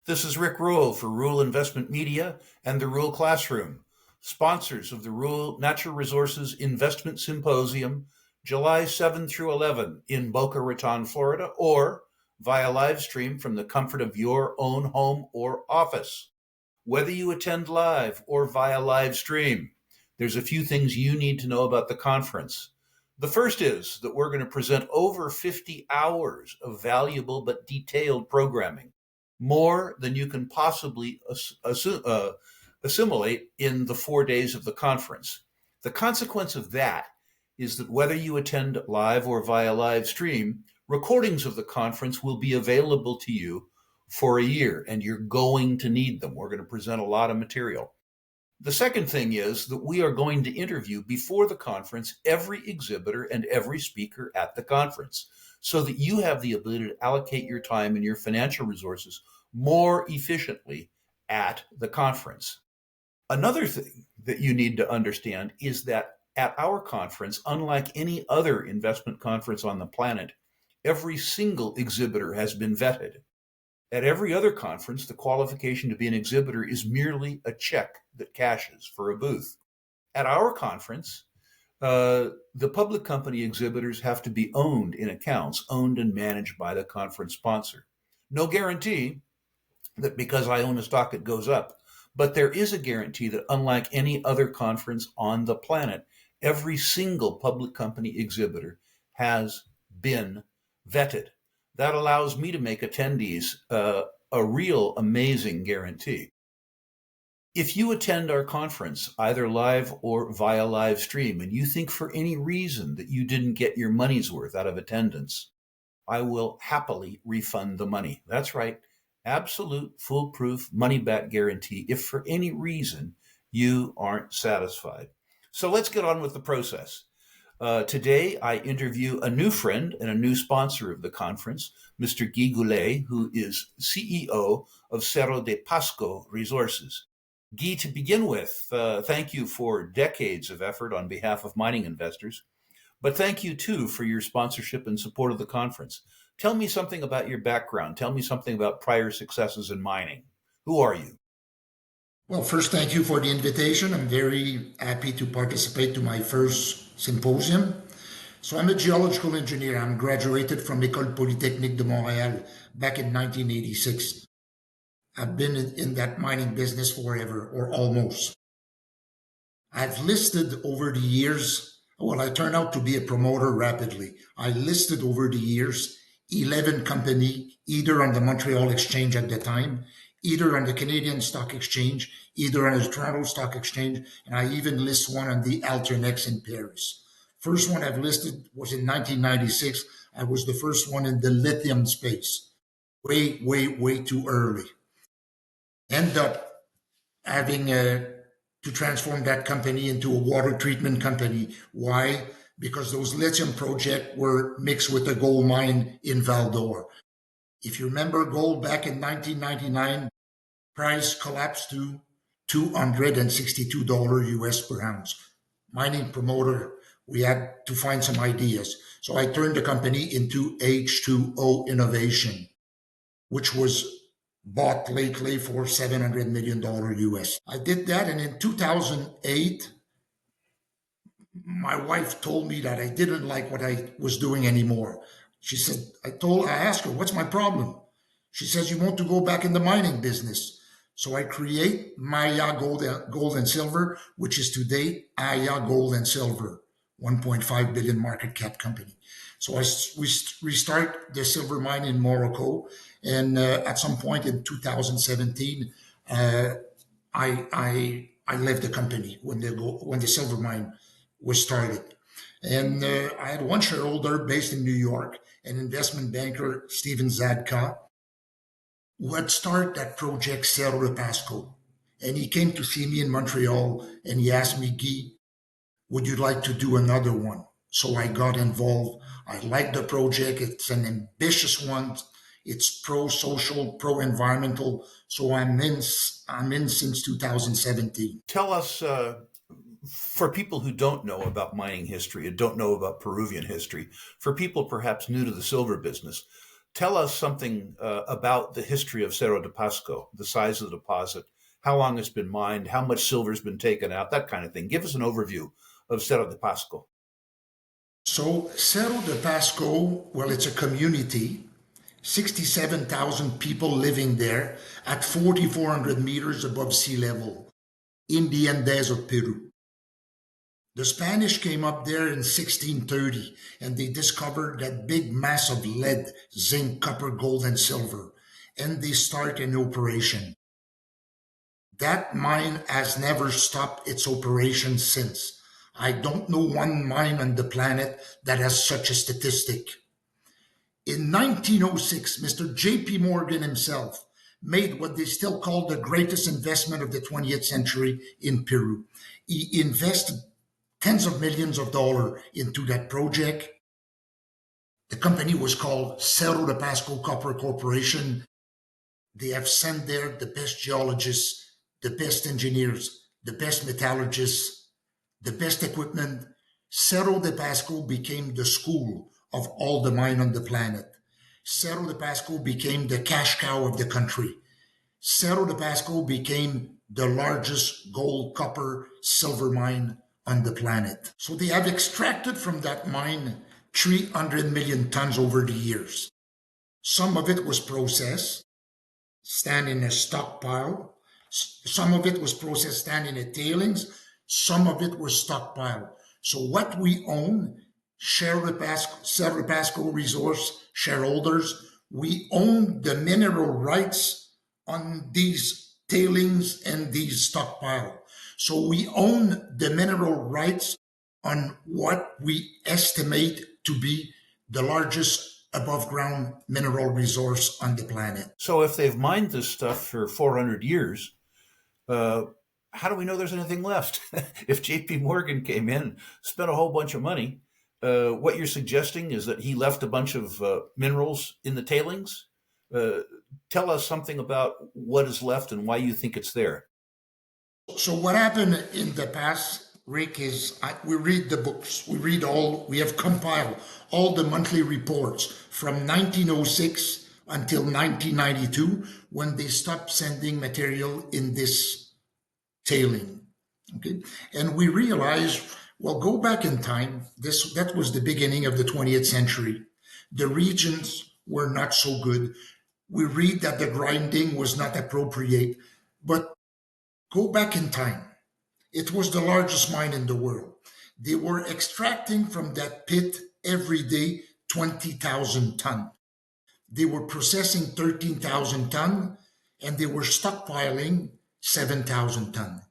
This is Rick Rule for Rule Investment Media and the Rule Classroom, sponsors of the Rule Natural Resources Investment Symposium, July 7 through 11 in Boca Raton, Florida, or via live stream from the comfort of your own home or office. Whether you attend live or via live stream, there's a few things you need to know about the conference. The first is that we're going to present over 50 hours of valuable but detailed programming, more than you can possibly assimilate in the 4 days of the conference. The consequence of that is that whether you attend live or via live stream, recordings of the conference will be available to you for a year, and you're going to need them. We're going to present a lot of material. The second thing is that we are going to interview before the conference every exhibitor and every speaker at the conference so that you have the ability to allocate your time and your financial resources more efficiently at the conference. Another thing that you need to understand is that at our conference, unlike any other investment conference on the planet, every single exhibitor has been vetted. At every other conference, the qualification to be an exhibitor is merely a check that cashes for a booth. At our conference, the public company exhibitors have to be owned in accounts, owned and managed by the conference sponsor. No guarantee that because I own a stock it goes up, but there is a guarantee that unlike any other conference on the planet, every single public company exhibitor has been vetted. That allows me to make attendees a real amazing guarantee. If you attend our conference, either live or via live stream, and you think for any reason that you didn't get your money's worth out of attendance, I will happily refund the money. That's right. Absolute, foolproof, money-back guarantee if for any reason you aren't satisfied. So let's get on with the process. Today, I interview a new friend and a new sponsor of the conference, Mr. Guy Goulet, who is CEO of Cerro de Pasco Resources. Guy, to begin with, thank you for decades of effort on behalf of mining investors, but thank you too for your sponsorship and support of the conference. Tell me something about your background. Tell me something about prior successes in mining. Who are you? Well, first, thank you for the invitation. I'm very happy to participate to my first symposium. So I'm a geological engineer. I'm graduated from École Polytechnique de Montréal back in 1986. I've been in that mining business forever, or almost. I've listed over the years, well, I turned out to be a promoter rapidly. I listed over the years 11 companies, either on the Montreal Exchange at the time, either on the Canadian Stock Exchange, either on the Toronto Stock Exchange, and I even list one on the Alternex in Paris. First one I've listed was in 1996. I was the first one in the lithium space. Way too early. End up having to transform that company into a water treatment company. Why? Because those lithium projects were mixed with a gold mine in Val d'Or. If you remember gold back in 1999, price collapsed to $262 US per ounce. Mining promoter, we had to find some ideas. So I turned the company into H2O Innovation, which was bought lately for $700 million US. I did that, and in 2008, my wife told me that I didn't like what I was doing anymore. She said, I asked her, what's my problem? She says, you want to go back in the mining business. So I create Maya Gold and Silver, which is today Aya Gold and Silver, 1.5 billion market cap company. So we restart the silver mine in Morocco, and at some point in 2017, I left the company when the silver mine was started. And I had one shareholder based in New York, an investment banker, Steven Zadka, who had started that project, Cerro de Pasco. And he came to see me in Montreal, and he asked me, Guy, would you like to do another one? So I got involved. I like the project. It's an ambitious one. It's pro-social, pro-environmental. So I'm in since 2017. Tell us, for people who don't know about mining history and don't know about Peruvian history, for people perhaps new to the silver business, Tell us something about the history of Cerro de Pasco, the size of the deposit, how long it's been mined, how much silver's been taken out, that kind of thing. Give us an overview of Cerro de Pasco. So Cerro de Pasco, well, it's a community, 67,000 people living there at 4,400 meters above sea level in the Andes of Peru. The Spanish came up there in 1630 and they discovered that big mass of lead, zinc, copper, gold, and silver, and they start an operation. That mine has never stopped its operation since. I don't know one mine on the planet that has such a statistic. In 1906, Mr. J.P. Morgan himself made what they still call the greatest investment of the 20th century in Peru. He invested tens of millions of dollars into that project. The company was called Cerro de Pasco Copper Corporation. They have sent there the best geologists, the best engineers, the best metallurgists, the best equipment. Cerro de Pasco became the school of all the mine on the planet. Cerro de Pasco became the cash cow of the country. Cerro de Pasco became the largest gold, copper, silver mine on the planet. So they have extracted from that mine 300 million tons over the years. Some of it was processed, stand in a stockpile. Some of it was processed, stand in a tailings. Some of it was stockpile. So what we own, Cerro de Pasco Resource shareholders, we own the mineral rights on these tailings and these stockpile. So we own the mineral rights on what we estimate to be the largest above ground mineral resource on the planet. So, if they've mined this stuff for 400 years, uh, how do we know there's anything left? If JP Morgan came in, spent a whole bunch of money, what you're suggesting is that he left a bunch of minerals in the tailings? Uh, Tell us something about what is left and why you think it's there. So what happened in the past, Rick, is we read the books. We have compiled all the monthly reports from 1906 until 1992 when they stopped sending material in this tailing. Okay. And we realized, well, go back in time. That was the beginning of the 20th century. The regions were not so good. We read that the grinding was not appropriate, but go back in time. It was the largest mine in the world. They were extracting from that pit every day 20,000 ton. They were processing 13,000 ton and they were stockpiling 7,000 ton.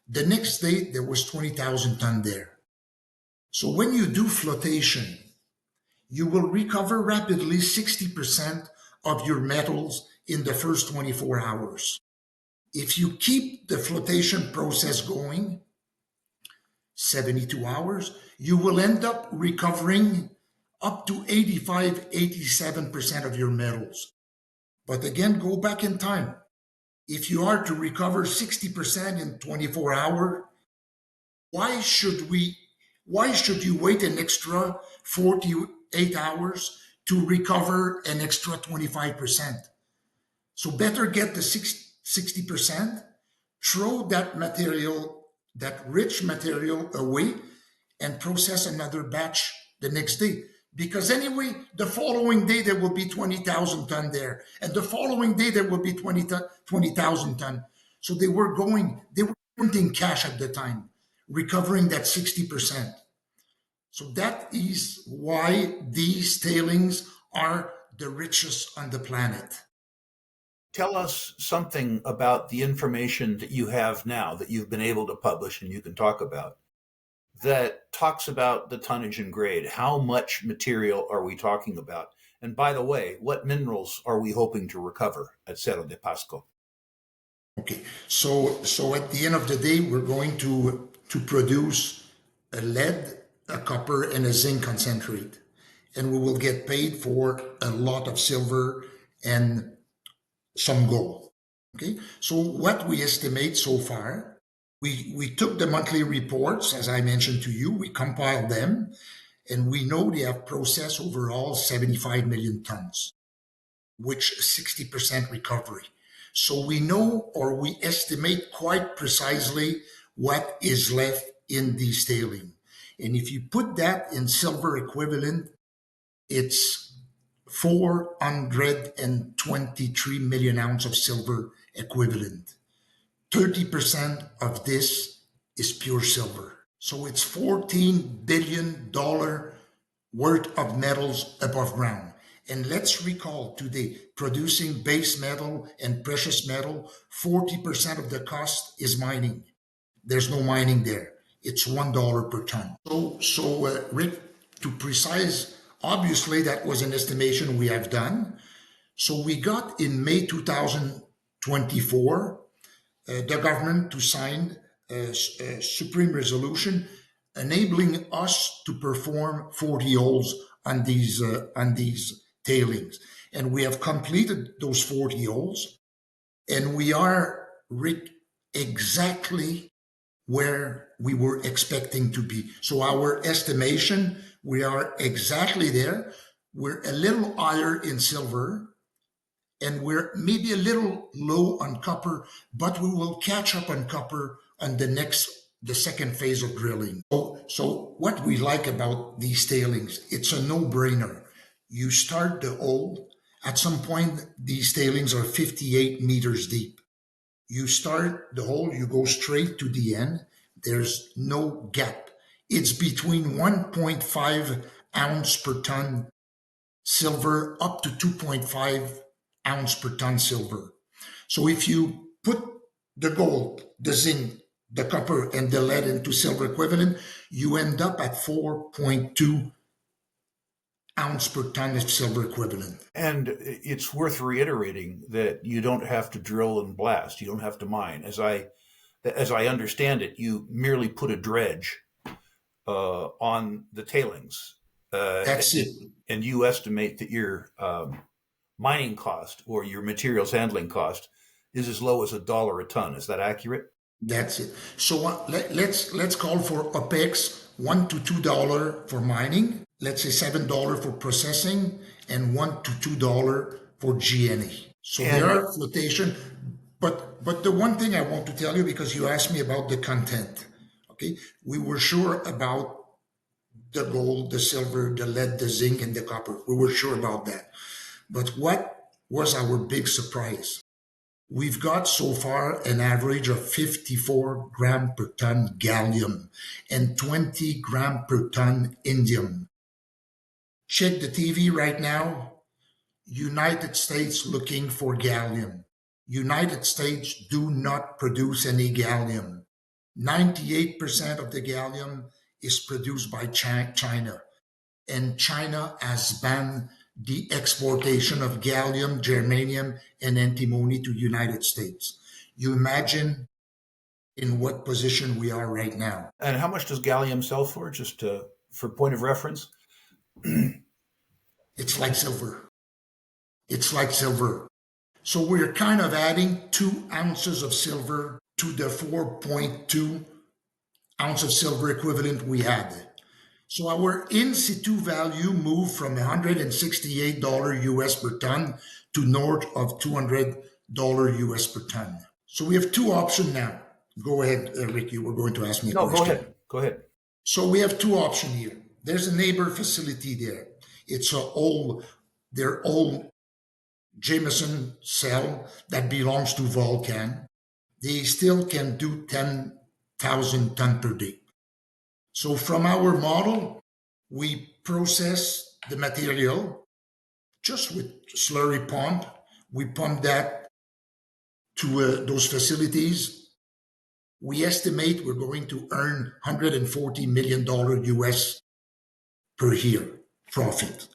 The next day there was 20,000 ton there. So when you do flotation, you will recover rapidly 60% of your metals in the first 24 hours. If you keep the flotation process going, 72 hours, you will end up recovering up to 85, 87% of your metals. But again, go back in time. If you are to recover 60% in 24 hours, why should you wait an extra 48 hours to recover an extra 25%? So better get the 60%, throw that material, that rich material away, and process another batch the next day. Because anyway, the following day there will be 20,000 ton there, and the following day there will be 20,000 ton. So they were printing cash at the time, recovering that 60%. So that is why these tailings are the richest on the planet. Tell us something about the information that you have now that you've been able to publish and you can talk about that talks about the tonnage and grade. How much material are we talking about? And by the way, what minerals are we hoping to recover at Cerro de Pasco? Okay, so at the end of the day, we're going to produce a lead, a copper, and a zinc concentrate, and we will get paid for a lot of silver and some gold. Okay, so what we estimate so far, we took the monthly reports, as I mentioned to you, we compiled them, and we know they have processed overall 75 million tons. which 60% recovery. So we know, or we estimate quite precisely, what is left in these tailings. And if you put that in silver equivalent, it's 423 million ounces of silver equivalent. 30% of this is pure silver. So it's $14 billion worth of metals above ground. And let's recall today, producing base metal and precious metal, 40% of the cost is mining. There's no mining there. It's $1 per ton. So Rick, to precise, obviously that was an estimation we have done. So we got in May 2024, the government to sign a supreme resolution enabling us to perform 40 holes on these tailings. And we have completed those 40 holes, and we are, Rick, exactly where we were expecting to be. So our estimation, we are exactly there. We're a little higher in silver, and we're maybe a little low on copper, but we will catch up on copper on the second phase of drilling. So what we like about these tailings, it's a no-brainer. You start the hole, at some point these tailings are 58 meters deep. You start the hole, you go straight to the end, there's no gap. It's between 1.5 ounce per ton silver up to 2.5 ounce per ton silver. So if you put the gold, the zinc, the copper, and the lead into silver equivalent, you end up at 4.2 ounce per ton of silver equivalent. And it's worth reiterating that you don't have to drill and blast. You don't have to mine. As I understand it, you merely put a dredge on the tailings. That's it. And you estimate that your mining cost or your materials handling cost is as low as $1 a ton. Is that accurate? That's it. So let's call for OPEX $1 to $2 for mining. Let's say $7 for processing and $1 to $2 for G&A. So there are flotation, but the one thing I want to tell you, because you asked me about the content, okay? We were sure about the gold, the silver, the lead, the zinc, and the copper. We were sure about that. But what was our big surprise? We've got so far an average of 54 gram per ton gallium and 20 gram per ton indium. Check the TV right now. United States looking for gallium. United States do not produce any gallium. 98% of the gallium is produced by China. And China has banned the exportation of gallium, germanium, and antimony to United States. You imagine in what position we are right now. And how much does gallium sell for, just for point of reference? It's like silver. It's like silver. So we're kind of adding 2 ounces of silver to the 4.2 ounce of silver equivalent we had. So our in situ value moved from $168 US per ton to north of $200 US per ton. So we have 2 options now. Go ahead, Rick, you were going to ask me a question. Go ahead. So we have 2 options here. There's a neighbor facility there. It's their old Jameson cell that belongs to Vulcan. They still can do 10,000 tons per day. So from our model, we process the material just with slurry pump. We pump that to those facilities. We estimate we're going to earn $140 million US per year profit.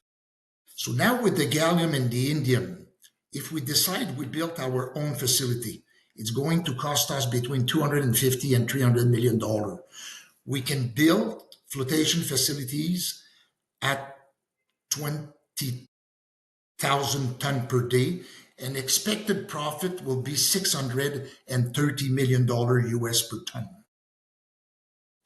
So now with the gallium and the indium, if we decide we built our own facility, it's going to cost us between $250 and $300 million. We can build flotation facilities at 20,000 tons per day, and expected profit will be $630 million US per ton.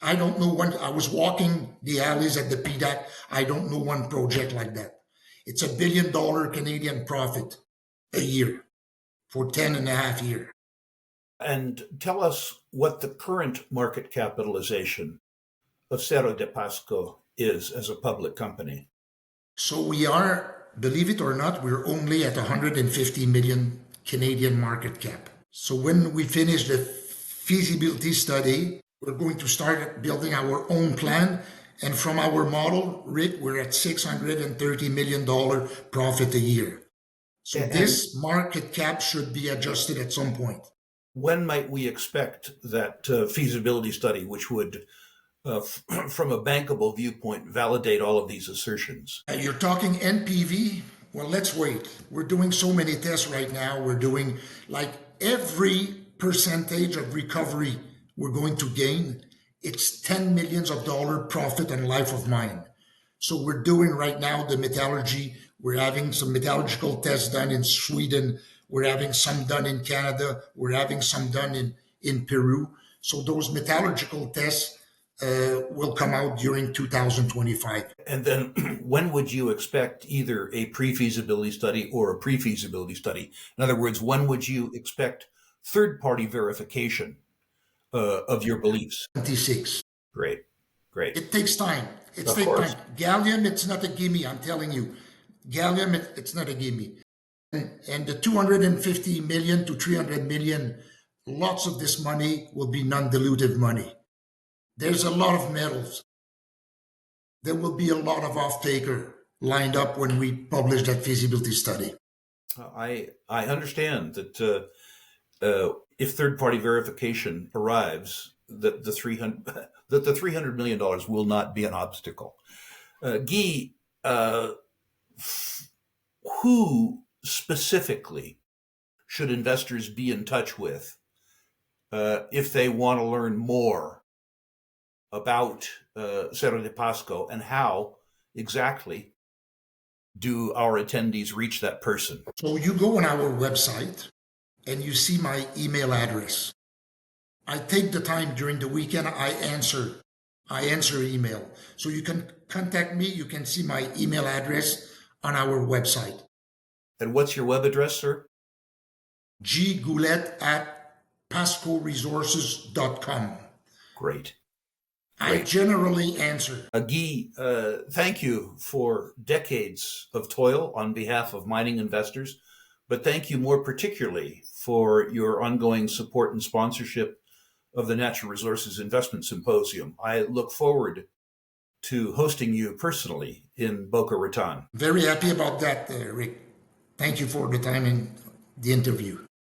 I don't know when I was walking the alleys at the PDAC, I don't know one project like that. It's $1 billion Canadian profit. a year for 10 and a half years. And tell us what the current market capitalization of Cerro de Pasco is as a public company. So we are, believe it or not, we're only at 150 million Canadian market cap. So when we finish the feasibility study, we're going to start building our own plan. And from our model, Rick, we're at $630 million profit a year. So this market cap should be adjusted at some point. When might we expect that feasibility study, which would, from a bankable viewpoint, validate all of these assertions? You're talking NPV? Well, let's wait. We're doing so many tests right now. We're doing like every percentage of recovery we're going to gain. It's $10 million profit and life of mine. So we're doing right now the metallurgy. We're having some metallurgical tests done in Sweden. We're having some done in Canada. We're having some done in Peru. So those metallurgical tests will come out during 2025. And then when would you expect either a pre-feasibility study or a pre-feasibility study? In other words, when would you expect third-party verification of your beliefs? 26. Great. It takes time. It takes time. Gallium, it's not a gimme, I'm telling you. Gallium, it's not a gimme. And the 250 million to 300 million, lots of this money will be non-dilutive money. There's a lot of metals. There will be a lot of off-taker lined up when we publish that feasibility study. I understand that if third-party verification arrives, that the $300 million will not be an obstacle. Guy, who specifically should investors be in touch with if they want to learn more about Cerro de Pasco, and how exactly do our attendees reach that person? So you go on our website and you see my email address. I take the time during the weekend, I answer email. So you can contact me, you can see my email address on our website. And what's your web address, sir? ggoulet@pascoresources.com. Great. I generally answer. Guy, thank you for decades of toil on behalf of mining investors, but thank you more particularly for your ongoing support and sponsorship of the Natural Resources Investment Symposium. I look forward to hosting you personally in Boca Raton. Very happy about that, Rick. Thank you for the time and the interview.